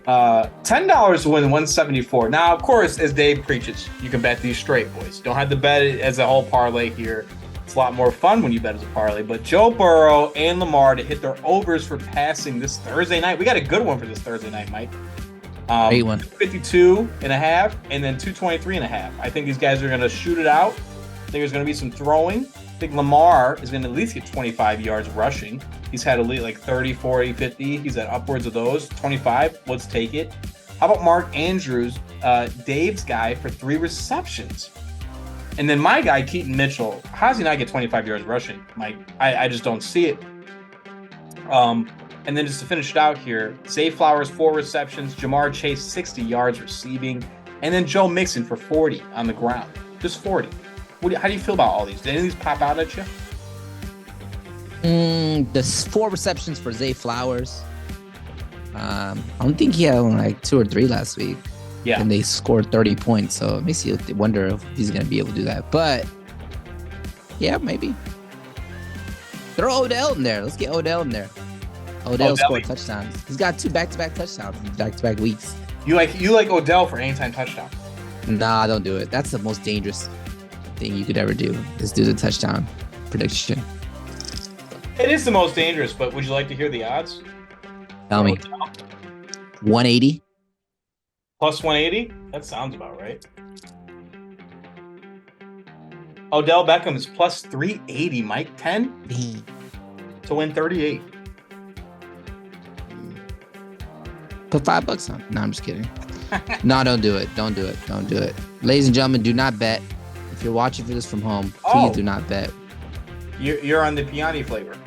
$10 to win 174. Now, of course, as Dave preaches, you can bet these straight, boys. Don't have to bet it as a whole parlay here. It's a lot more fun when you bet as a parlay. But Joe Burrow and Lamar to hit their overs for passing this Thursday night. We got a good one for this Thursday night, Mike. 52 and a half and then 223 and a half. I think these guys are going to shoot it out. I think there's going to be some throwing. I think Lamar is going to at least get 25 yards rushing. He's had at least like 30, 40, 50. He's at upwards of those. 25, let's take it. How about Mark Andrews, Dave's guy, for 3 receptions? And then my guy, Keaton Mitchell. How does he not get 25 yards rushing, Mike? I just don't see it. And then just to finish it out here, Zay Flowers, 4 receptions. Jamar Chase, 60 yards receiving. And then Joe Mixon for 40 on the ground. Just 40. How do you feel about all these? Did any of these pop out at you? The 4 receptions for Zay Flowers. I don't think he had only like 2 or 3 last week. Yeah. And they scored 30 points. So it makes you wonder if he's going to be able to do that. But, yeah, maybe. Throw Odell in there. Let's get Odell in there. Odell scored touchdowns. He's got 2 back-to-back touchdowns in back-to-back weeks. You like Odell for anytime touchdown? Nah, don't do it. That's the most dangerous thing you could ever do is do the touchdown prediction. It is the most dangerous, but would you like to hear the odds? Tell me. 180? Plus 180? That sounds about right. Odell Beckham is plus 380, Mike. 10 to win 38. Put $5 on. No, I'm just kidding. No, don't do it. Don't do it. Don't do it. Ladies and gentlemen, do not bet. If you're watching for this from home, please do not bet. You're on the Piani flavor.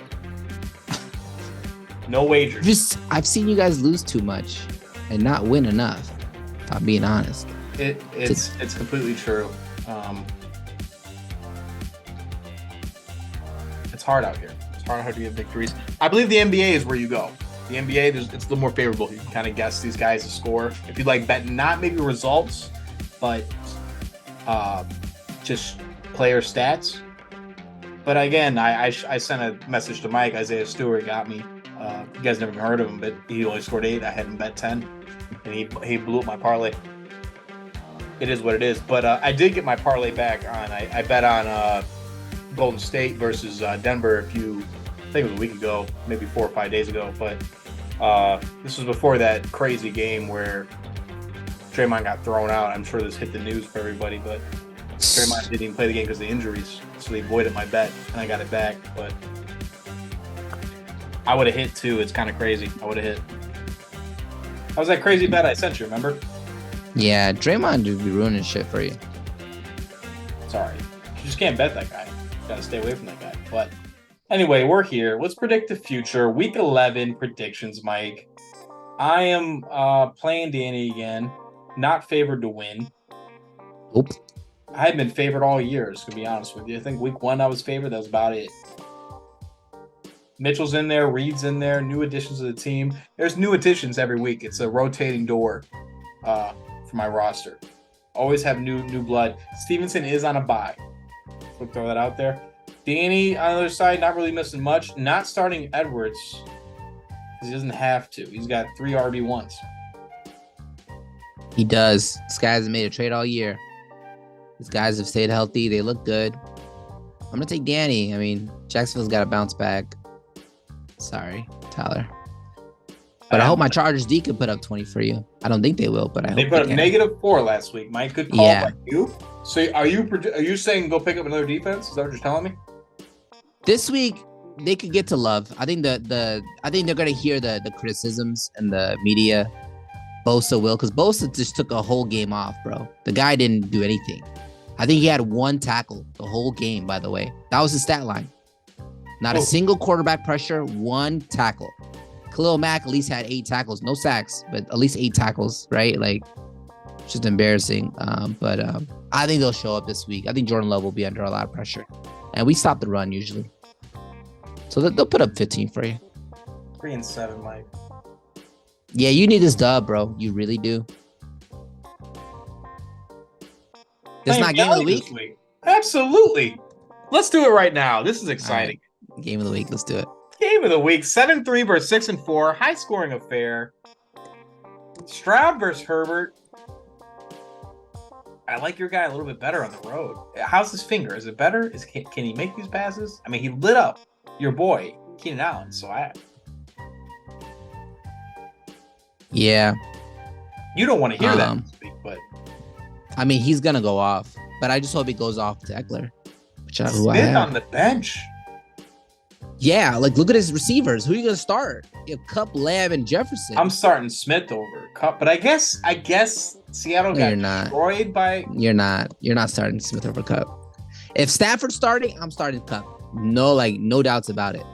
No wagers. I've seen you guys lose too much and not win enough. If I'm being honest. It's completely true. It's hard out here. It's hard to get victories. I believe the NBA is where you go. The NBA, it's a little more favorable. You can kind of guess these guys to score. If you like betting, not maybe results, but just player stats. But again, I sent a message to Mike. Isaiah Stewart got me. You guys never even heard of him, but he only scored 8. I had him bet 10, and he blew up my parlay. It is what it is. But I did get my parlay back on. I bet on Golden State versus Denver I think it was a week ago, maybe 4 or 5 days ago. But this was before that crazy game where Draymond got thrown out. I'm sure this hit the news for everybody, but Draymond didn't even play the game because of the injuries, so they voided my bet, and I got it back. But I would have hit too. It's kind of crazy. I would have hit. That was that crazy bet I sent you, remember? Yeah, Draymond would be ruining shit for you. Sorry. You just can't bet that guy. You gotta stay away from that guy. But anyway, we're here. Let's predict the future. Week 11 predictions, Mike. I am playing Danny again. Not favored to win. Nope. I had been favored all year, to be honest with you. I think week 1 I was favored. That was about it. Mitchell's in there. Reed's in there. New additions to the team. There's new additions every week. It's a rotating door for my roster. Always have new blood. Stevenson is on a bye. We'll throw that out there. Danny on the other side, not really missing much. Not starting Edwards because he doesn't have to. He's got 3 RB1s. He does. This guy hasn't made a trade all year. These guys have stayed healthy. They look good. I'm going to take Danny. I mean, Jacksonville's got to bounce back. Sorry, Tyler. But I hope my Chargers D can put up 20 for you. I don't think they will, but I hope they put up -4 last week. Mike, good call by you. So are you saying go pick up another defense? Is that what you're telling me? This week they could get to Love. I think I think they're gonna hear the criticisms and the media. Bosa will, because Bosa just took a whole game off, bro. The guy didn't do anything. I think he had 1 tackle the whole game, by the way. That was his stat line. Not a single quarterback pressure, 1 tackle. Khalil Mack at least had 8 tackles. No sacks, but at least 8 tackles, right? Like, it's just embarrassing. But I think they'll show up this week. I think Jordan Love will be under a lot of pressure. And we stop the run usually. So they'll put up 15 for you. 3-7, Mike. Yeah, you need this dub, bro. You really do. It's not game of the week? Absolutely. Let's do it right now. This is exciting. Right. Game of the week. Let's do it. Game of the week. 7-3 versus 6-4. High scoring affair. Stroud versus Herbert. I like your guy a little bit better on the road. How's his finger? Is it better? Can he make these passes? I mean, he lit up your boy, Keenan Allen. So yeah. You don't want to hear that this week, but I mean, he's gonna go off. But I just hope he goes off to Eckler. Smith on the bench. Yeah, like look at his receivers. Who are you gonna start? You have Kupp, Lamb, and Jefferson. I'm starting Smith over Kupp, but I guess Seattle got destroyed by. You're not starting Smith over Kupp. If Stafford's starting, I'm starting Kupp. No doubts about it.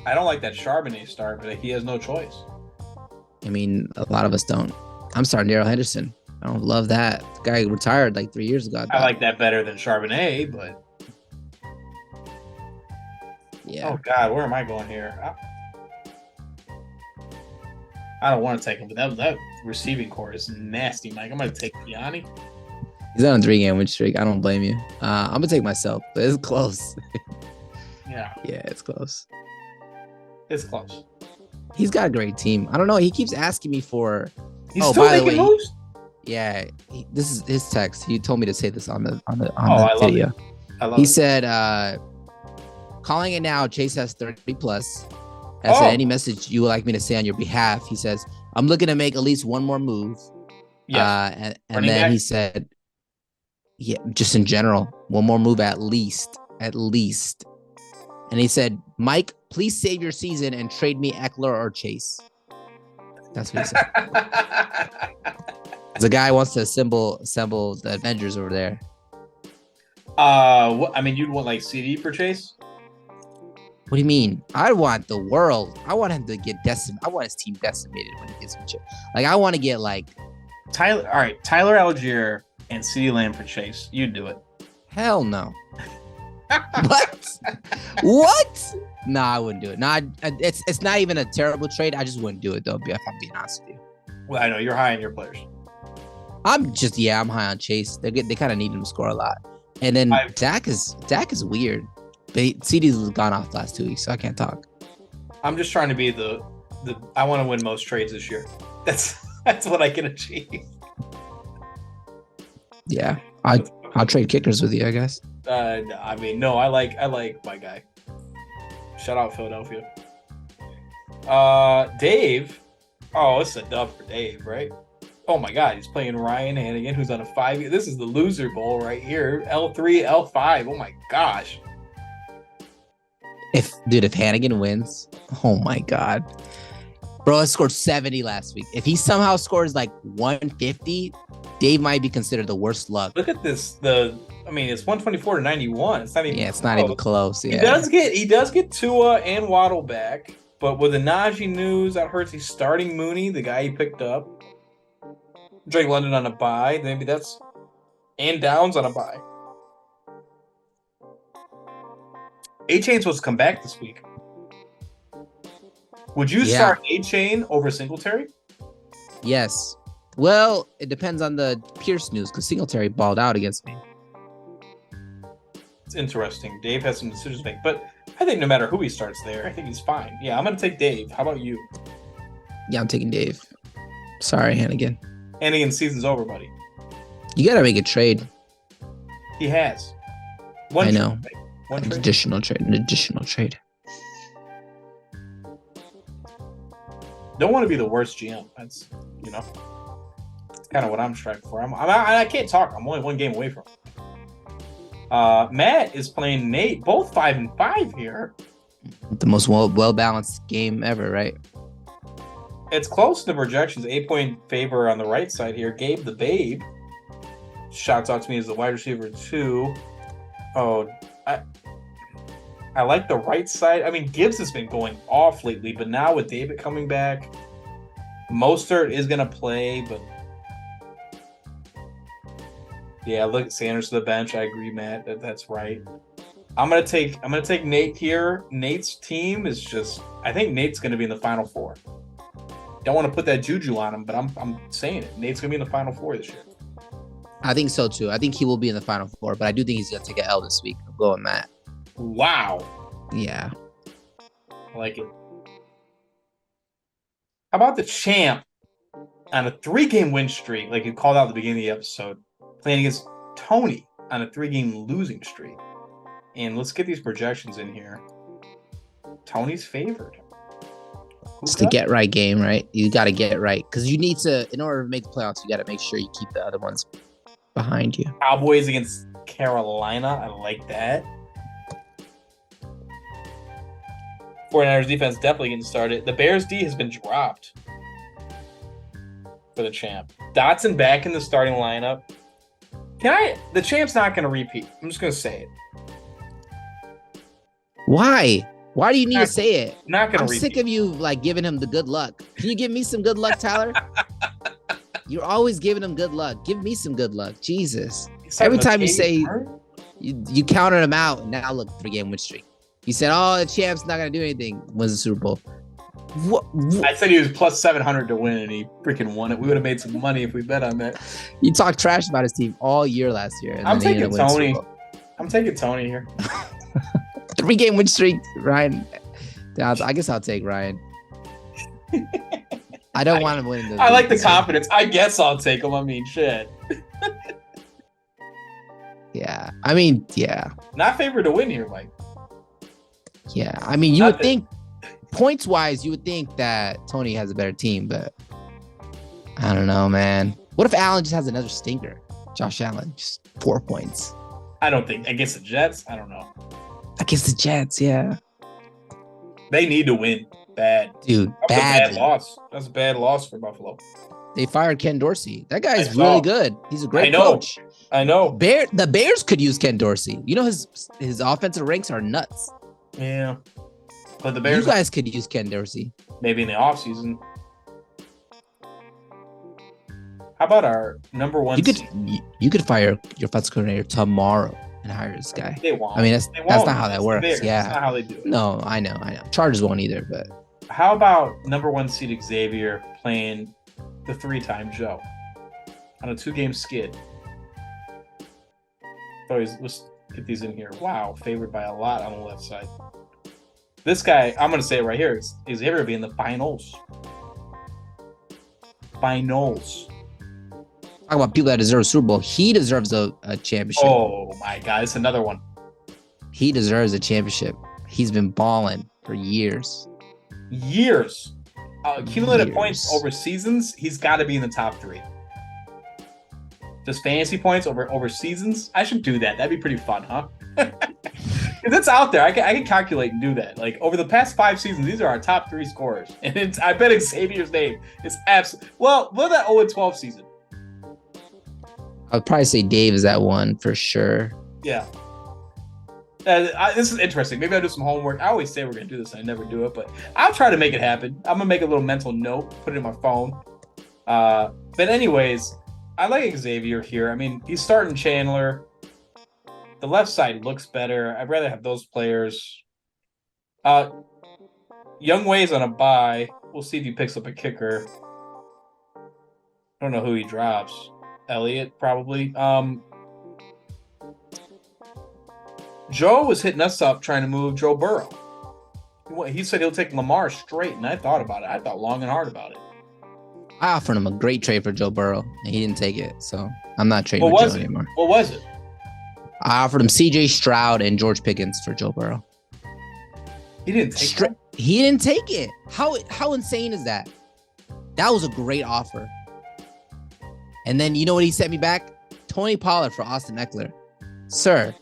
I don't like that Charbonnet start, but he has no choice. I mean, a lot of us don't. I'm starting Darrell Henderson. I don't love that. The guy retired like 3 years ago. I like that better than Charbonnet, but. Yeah. Oh God, where am I going here? I don't want to take him, but that receiving core is nasty, Mike. I'm going to take Gianni. He's on a 3-game win streak. I don't blame you. I'm going to take myself, but it's close. Yeah. Yeah, it's close. It's close. He's got a great team. I don't know. He keeps asking me for. He's still making moves? Yeah. This is his text. He told me to say this on the video. He said, calling it now, Chase has 30 plus. Has any message you would like me to say on your behalf? He says, I'm looking to make at least one more move. Yes. And then he said, yeah, just in general, one more move at least. And he said, Mike, please save your season and trade me Eckler or Chase. That's what he said. The guy wants to assemble the Avengers over there. I mean, you'd want like CD for Chase? What do you mean? I want the world. I want him to get decimated. I want his team decimated when he gets with Chase. Like, I want to get like Tyler. All right, Tyler Algier and CeeDee Lamb for Chase. You'd do it. Hell no. What? No, I wouldn't do it. No, it's not even a terrible trade. I just wouldn't do it though. If I'm being honest with you. Well, I know you're high on your players. I'm high on Chase. They kind of need him to score a lot. And then Dak is weird. But CD's gone off the last 2 weeks, so I can't talk. I'm just trying to be the I want to win most trades this year. That's what I can achieve. Yeah, I'll trade kickers with you, I guess. I mean, no, I like my guy. Shout out Philadelphia. Dave. Oh, it's a dub for Dave, right? Oh my God, he's playing Ryan Hannigan, who's on a 5. This is the loser bowl right here. L3, L5. Oh my gosh. If Hannigan wins, oh my God. Bro, I scored 70 last week. If he somehow scores like 150, Dave might be considered the worst luck. Look at this. It's 124 to 91. It's not even it's not even close. Yeah. He does get Tua and Waddle back, but with the Najee news, that hurts. He's starting Mooney, the guy he picked up. Drake London on a bye. Maybe that's and Downs on a bye. A-Chain's supposed to come back this week. Would you start A-Chain over Singletary? Yes. Well, it depends on the Pierce news because Singletary balled out against me. It's interesting. Dave has some decisions to make, but I think no matter who he starts there, I think he's fine. Yeah, I'm going to take Dave. How about you? Yeah, I'm taking Dave. Sorry, Hannigan. Hannigan's season's over, buddy. You got to make a trade. He has. I know. An additional trade. Don't want to be the worst GM. That's, it's kind of what I'm striving for. I can't talk. I'm only one game away from it. Matt is playing Nate, both 5-5 here. The most well-balanced game ever, right? It's close to projections. 8-point favor on the right side here. Gabe the Babe shouts out to me as the wide receiver 2. Oh, I like the right side. I mean, Gibbs has been going off lately, but now with David coming back, Mostert is going to play, but yeah, look at Sanders to the bench. I agree, Matt. That's right. I'm gonna take Nate here. Nate's team is just. I think Nate's gonna be in the Final Four. Don't want to put that juju on him, but I'm saying it. Nate's gonna be in the Final Four this year. I think so too. I think he will be in the Final Four, but I do think he's gonna take an L this week. I'm going Matt. Wow. Yeah. I like it. How about the champ on a 3-game win streak, like you called out at the beginning of the episode, playing against Tony on a 3-game losing streak? And let's get these projections in here. Tony's favored. It's the get right game, right? You got to get it right because you need to, in order to make the playoffs, you got to make sure you keep the other ones behind you. Cowboys against Carolina. I like that. 49ers defense definitely getting started. The Bears D has been dropped for the champ. Dotson back in the starting lineup. The champ's not going to repeat. I'm just going to say it. Why? Why do you need to say it? Not going to repeat. I'm sick of you like giving him the good luck. Can you give me some good luck, Tyler? You're always giving him good luck. Give me some good luck. Jesus. Every time you say you counted him out, and now look, 3-game win streak. You said, "Oh, the champ's not gonna do anything." Wins the Super Bowl. What? I said he was plus 700 to win, and he freaking won it. We would have made some money if we bet on that. You talked trash about his team all year last year. And I'm taking Tony. I'm taking Tony here. 3-game win streak, Ryan. I guess I'll take Ryan. I don't want him winning. I like the confidence. I guess I'll take him. I mean, shit. Yeah. I mean, yeah. Not favored to win here, Mike. Yeah. I mean, you would think, points-wise, you would think that Tony has a better team, but I don't know, man. What if Allen just has another stinker? Josh Allen, just 4 points. I don't think. Against the Jets, I don't know. Against the Jets, yeah. They need to win bad. Dude, bad loss. That's a bad loss for Buffalo. They fired Ken Dorsey. That guy's really good. He's a great coach. I know. The Bears could use Ken Dorsey. You know, his offensive ranks are nuts. Yeah. But the Bears. You guys could use Ken Dorsey. Maybe in the offseason. How about our number one? You could fire your offensive coordinator tomorrow and hire this guy. They won't. I mean, that's not how that works. Yeah. That's not how they do it. No, I know. Chargers won't either, but. How about number 1 seed Xavier playing the 3-time Joe on a 2-game skid? Let's get these in here. Wow, favored by a lot on the left side. This guy, I'm going to say it right here, is Xavier be in the finals. Finals. Talk about people that deserve a Super Bowl. He deserves a championship. Oh my God, it's another one. He deserves a championship. He's been balling for years. Years. Cumulative points over seasons, he's got to be in the top 3. Just fantasy points over seasons. I should do that. That'd be pretty fun, huh? If it's out there, I can calculate and do that. Like over the past 5 seasons, these are our top 3 scorers, and I bet Xavier's name is absolutely well. Look at that 0-12 season. I'd probably say Dave is that one for sure. Yeah. This is interesting. Maybe I'll do some homework. I always say we're gonna do this, and I never do it, but I'll try to make it happen. I'm gonna make a little mental note, put it in my phone. But anyways, I like Xavier here. I mean, he's starting Chandler. The left side looks better. I'd rather have those players. Young Way's on a bye. We'll see if he picks up a kicker. I don't know who he drops. Elliott, probably. Joe was hitting us up trying to move Joe Burrow. He said he'll take Lamar straight, and I thought about it. I thought long and hard about it. I offered him a great trade for Joe Burrow, and he didn't take it, so I'm not trading with Joe anymore. What was it? I offered him C.J. Stroud and George Pickens for Joe Burrow. He didn't take it? He didn't take it. How insane is that? That was a great offer. And then you know what he sent me back? Tony Pollard for Austin Eckler. Sir.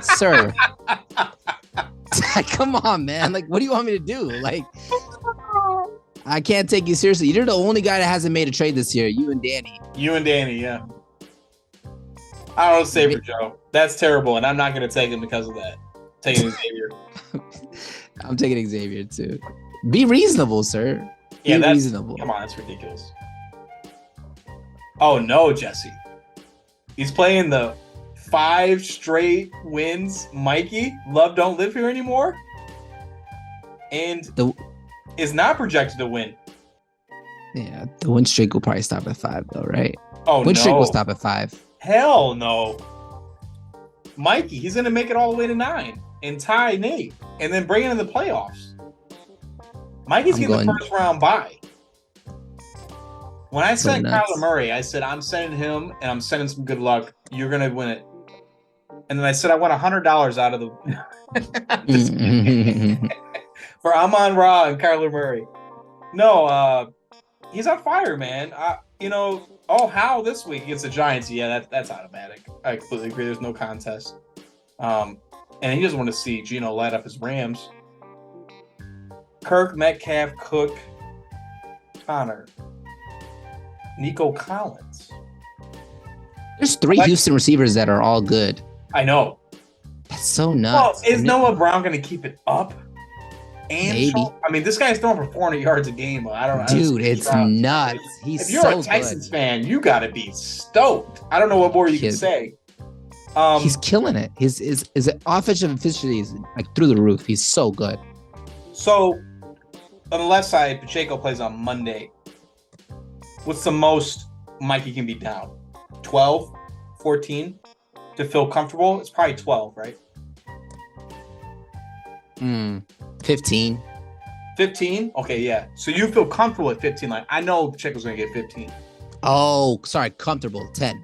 Sir. Come on, man. Like, what do you want me to do? Like, I can't take you seriously. You're the only guy that hasn't made a trade this year. You and Danny. Yeah. I don't say for Joe. That's terrible, and I'm not going to take him because of that. Taking Xavier. I'm taking Xavier, too. Be reasonable, sir. Be reasonable. Come on, that's ridiculous. Oh, no, Jesse. He's playing the 5 straight wins Mikey. Love don't live here anymore. And is not projected to win. Yeah, the win streak will probably stop at 5, though, right? Oh, win streak will stop at 5. Hell no. Mikey, he's going to make it all the way to 9 and tie Nate and then bring it in the playoffs. Mikey's getting the first round bye. When I sent Kyler Murray, I said, I'm sending him and I'm sending some good luck. You're going to win it. And then I said, I want $100 out of the for Amon Ra and Kyler Murray. No, he's on fire, man. How this week against the Giants? Yeah, that's automatic. I completely agree. There's no contest. And he doesn't want to see Geno light up his Rams. Kirk, Metcalf, Cook, Connor, Nico Collins. There's 3 Houston receivers that are all good. I know. That's so nuts. Well, is Noah Brown going to keep it up? And maybe. I mean, this guy's throwing for 400 yards a game. I don't know. Dude, it's nuts. If you're a Texans fan, you got to be stoked. I don't know what more you can say. He's killing it. His offensive efficiency is like through the roof. He's so good. So, on the left side, Pacheco plays on Monday. What's the most Mikey can be down? 12? 14? To feel comfortable? It's probably 12, right? 15. 15? Okay, yeah. So you feel comfortable at 15. Like, I know Pacheco's going to get 15. Oh, sorry. Comfortable. 10.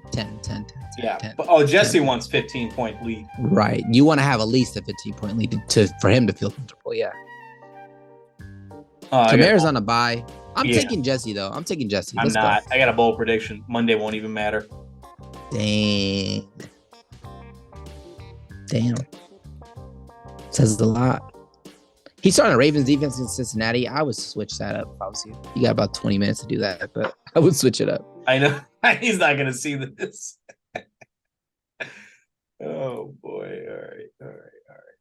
Yeah. 10, but Jesse wants 15-point lead. Right. You want to have at least a 15-point lead for him to feel comfortable. Yeah. Kamara's on a bye. I'm taking Jesse, though. I'm taking Jesse. I'm not. I got a bold prediction. Monday won't even matter. Damn. Says a lot. He's starting a Ravens defense in Cincinnati. I would switch that up if I was you. You got about 20 minutes to do that, but I would switch it up. I know. He's not going to see this. Oh, boy. All right.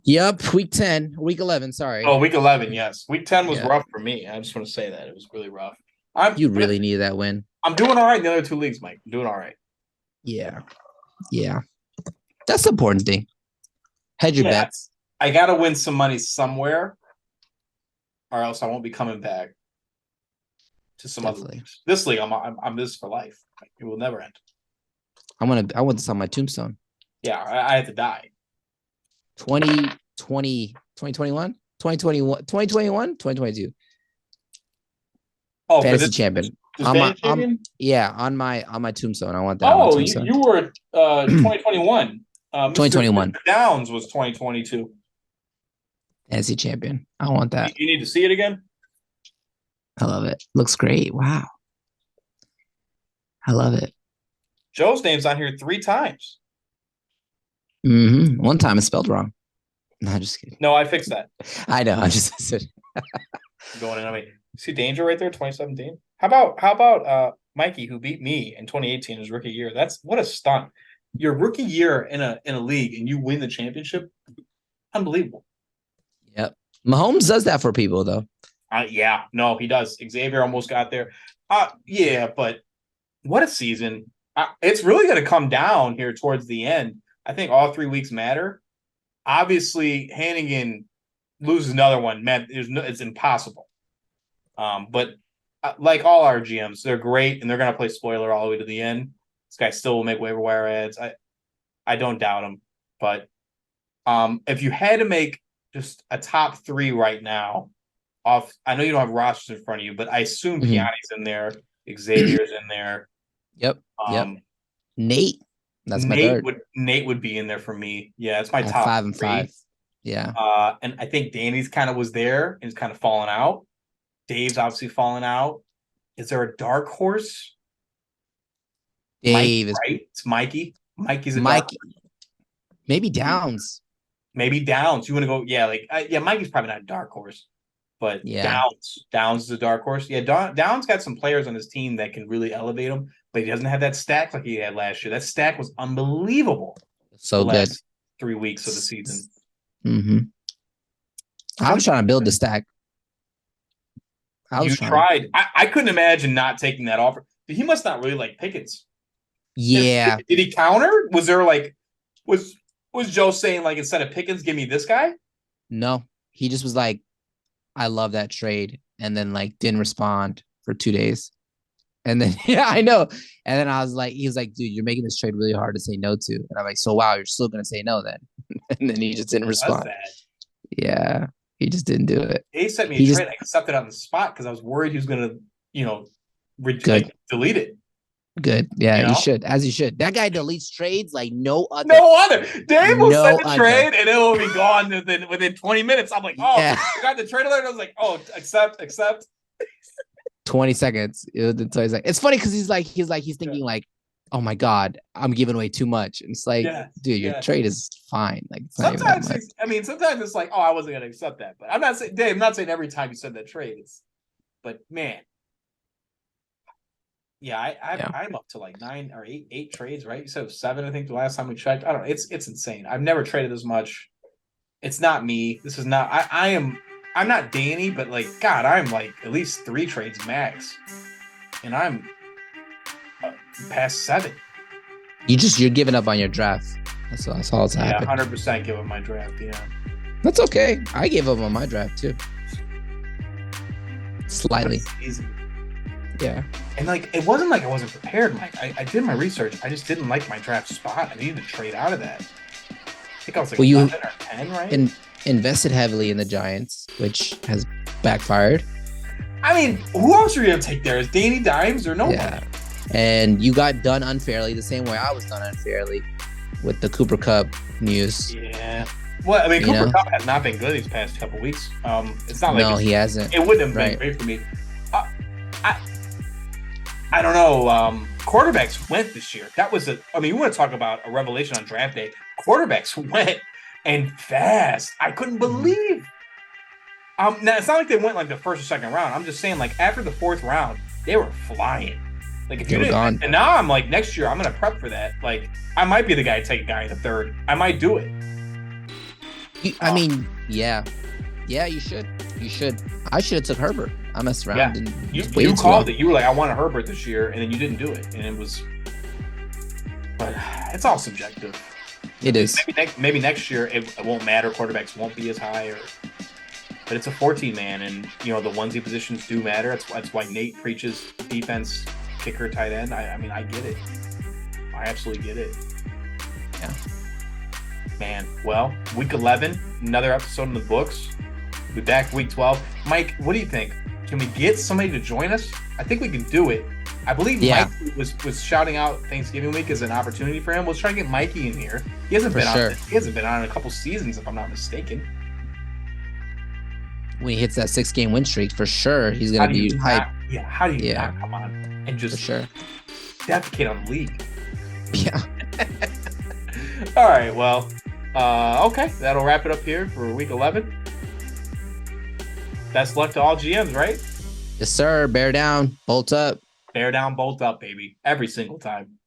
Yep. Week 11. Sorry. Oh, week 11. Yes. Week 10 was rough for me. I just want to say that. It was really rough. You really needed that win. I'm doing all right in the other 2 leagues, Mike. I'm doing all right. Yeah. That's the important thing. Hedge your bets. I got to win some money somewhere, or else I won't be coming back to some other leagues. This league, I'm this for life. It will never end. I want this on my tombstone. Yeah, I had to die. 2020, 2021, 2021, 2021, 2022. Oh, for Fantasy this champion. this Valiant champion? Yeah, on my tombstone. I want that on my Oh, tombstone. you were 2021. Mr. 2021 Downs was 2022. fantasy champion. I want that. You need to see it again? I love it. Looks great. Wow. I love it. Joe's name's on here 3 times. One time it's spelled wrong. No, just kidding. No, I fixed that. I know. I just Going in. I mean, see danger right there, 2017. How about Mikey, who beat me in 2018 his rookie year? That's what a stunt. Your rookie year in a league and you win the championship. Unbelievable. Yep. Mahomes does that for people though. Yeah, no, he does. Xavier almost got there. Yeah, but what a season. It's really going to come down here towards the end. I think all 3 weeks matter. Obviously, Hannigan loses another one. Man, it's impossible. But like all our GMs, they're great, and they're going to play spoiler all the way to the end. This guy still will make waiver wire ads. I don't doubt him. But if you had to make just a top 3 right now, I know you don't have rosters in front of you, but I assume Piani's in there, Xavier's in there. Yep. Nate. That's my third. Nate would be in there for me. Yeah, it's my top 5 and 3. 5. Yeah. And I think Danny's kind of was there and is kind of falling out. Dave's obviously falling out. Is there a dark horse? Dave Mike, is right. It's Mikey. Mikey's a Mikey. dark horse. Maybe Downs. Maybe Downs. You want to go? Yeah, Mikey's probably not a dark horse, but yeah. Downs is a dark horse. Yeah, Downs got some players on his team that can really elevate him, but he doesn't have that stack like he had last year. That stack was unbelievable. So good. 3 weeks of the season. I was trying to build the stack. You tried. I couldn't imagine not taking that offer. He must not really like Pickens. Yeah. Did he counter? Was there was Joe saying like instead of Pickens, give me this guy? No, he just was like, I love that trade, and then like didn't respond for 2 days, and then yeah, I know. And then he was like, dude, you're making this trade really hard to say no to, and I'm like, so wow, you're still gonna say no then? And then he just didn't respond. Yeah, he just didn't do it. He sent me a trade. I accepted on the spot because I was worried he was gonna, delete it. Good. Yeah, he should, as he should. That guy deletes trades like no other. No other. Dave will send the trade and it will be gone within 20 minutes. I'm like, I got the trade alert. I was like, oh, accept. 20 seconds. It's funny because he's thinking like, oh my God, I'm giving away too much. And it's like, dude, your trade is fine. Like sometimes it's like, oh, I wasn't gonna accept that. But I'm not saying, Dave, I'm not saying every time you send that trade. But man. Yeah, I'm up to like 9 or 8 trades, right? You said 7, I think, the last time we checked. I don't know. It's insane. I've never traded as much. It's not me. This is not. I'm not Danny, but like God, I'm like at least 3 trades max, and I'm past 7. You're giving up on your draft. That's all it's happened. 100% give up my draft. Yeah, that's okay. I gave up on my draft too. Slightly. That's easy. Yeah. And like it wasn't like I wasn't prepared, Mike. I did my research. I just didn't like my draft spot. I needed to trade out of that. I think I was like 11 or 10, right? Invested heavily in the Giants, which has backfired. I mean, who else are you gonna take there? Is Danny Dimes or no one? Yeah. And you got done unfairly the same way I was done unfairly with the Cooper Kupp news. Yeah. Well, I mean, Cooper Kupp has not been good these past couple weeks. It's not like no, he hasn't. It wouldn't have been great for me. I don't know. Quarterbacks went this year. That was we want to talk about a revelation on draft day. Quarterbacks went and fast. I couldn't believe. Now it's not like they went like the first or second round. I'm just saying like after the 4th round, they were flying. Like if you didn't, gone. And now I'm like next year I'm gonna prep for that. Like I might be the guy to take a guy in the 3rd. I might do it. I mean, yeah, you should. I should have took Herbert. I messed around and you called it. You were like, I want a Herbert this year, and then you didn't do it, and it was. But it's all subjective. It is. Maybe next year it won't matter. Quarterbacks won't be as high, but it's a 14-man, and the onesie positions do matter. That's why Nate preaches defense, kicker, tight end. I mean, I get it. I absolutely get it. Yeah. Man, well, week 11, another episode in the books. We'll be back week 12. Mike, what do you think? Can we get somebody to join us? I think we can do it. I believe Mike was shouting out Thanksgiving week as an opportunity for him. Let's try to get Mikey in here. He hasn't been on. He hasn't been on in a couple seasons, if I'm not mistaken. When he hits that 6-game win streak, for sure, he's gonna be hyped. Yeah, how do you not come on and just defecate on the league? Yeah. All right, well, okay, that'll wrap it up here for week 11. Best luck to all GMs, right? Yes, sir. Bear down, bolt up. Bear down, bolt up, baby. Every single time.